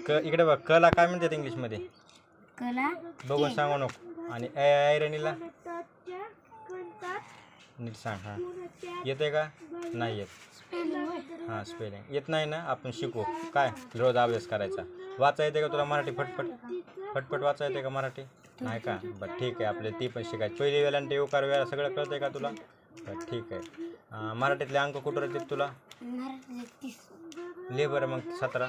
इकडे बघ, कला काय म्हणतात इंग्लिशमध्ये? कला बघून सांगू नको. आणि ऐरणीला नीट सांग. हां, येते का? नाही येत. हां, स्पेलिंग येत नाही ना, आपण शिकू. काय रोज अभ्यास करायचा. वाचा येते का तुला मराठी? फटफट वाचा येते का मराठी? नाही का? बरं ठीक आहे, आपले ती पण शिकायची. पहिली वेळांटे उकार वेळा सगळं कळतंय का तुला? बरं ठीक आहे. मराठीतले अंक कुठं राहतात तुला? ले बरं मग 17.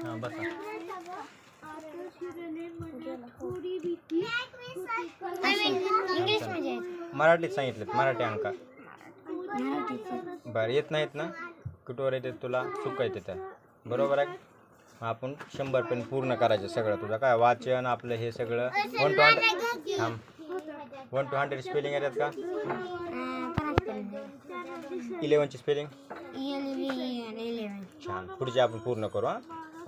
हां बसा. मराठीत सांगितलेत, मराठी अंक. बरं येत नाहीत ना? कुठवर येतात तुला? चुका येते त्या, बरोबर आहे. आपण 100 पेन पूर्ण करायचं सगळं तुझं. काय वाचन आपलं हे सगळं 1 to 100 स्पेलिंग येतात का? 11ची स्पेलिंग छान. पुढचे आपण पूर्ण करू. हां,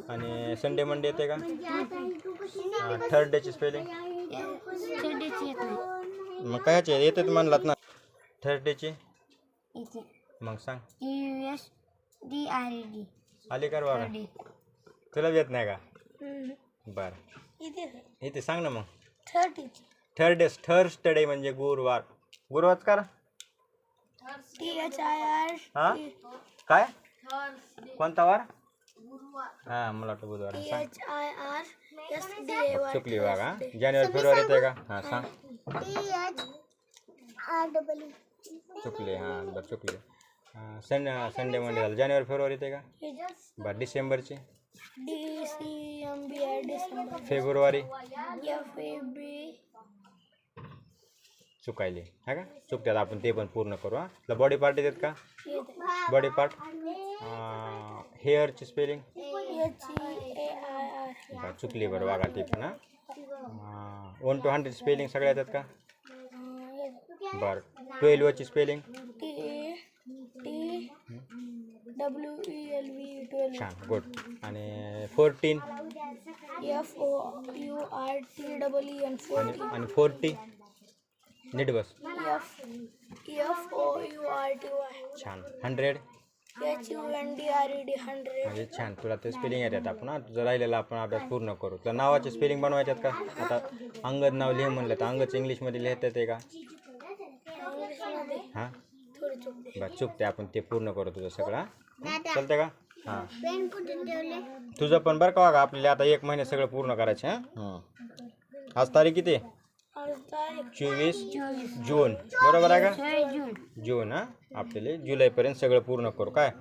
आणि संडे मंडे येते का? थर्ड डेची स्पेलिंग मग कायचे येतात म्हणलात ना? थर्ड डेची मग सांग. आली का बघा? तुला येत नाही का? बरं इथे सांग ना मग. थर्सडे म्हणजे गुरुवार. गुरुवार कर. हां काय? कोणता वार? हां मला वाटतं बुधवार. चुकली बघा. जानेवारी फेब्रुवारी येते का? हां सांग. चुकली. हां बरं चुकली. संडे मंडे झालं. जानेवारी फेब्रुवारी येते का? बरं डिसेंबरची? फेब्रुवारी चुकायले हा का? चुकतात, आपण ते पण पूर्ण करू. हां बॉडी पार्ट येतात का? Body part. हेअरची स्पेलिंग चुकली बरं बघा ती पण. हां 1 to 100 स्पेलिंग सगळ्या येतात का? बरं 12ची स्पेलिंग छान गुड. आणि 14 आणि 40 नीट बस छान. 100 म्हणजे छान. तुला ते स्पेलिंग येतात. आपण तुझं राहिलेला आपण अभ्यास पूर्ण करू. तुला नावाचे स्पेलिंग बनवायच्यात का? आता अंगद नाव लिह म्हणलं तर अंगच इंग्लिशमध्ये लिहिता येते का? हां बरं चुकते, आपण ते पूर्ण करू तुझं सगळं. चालते का? हां तुझं पण बरं का बघा. आपल्याला आता 1 महिने सगळं पूर्ण करायचं. हां आज तारीख किती? 24 जून बरोबर आहे का? जून. हां आपल्याला जुलैपर्यंत सगळं पूर्ण करू. काय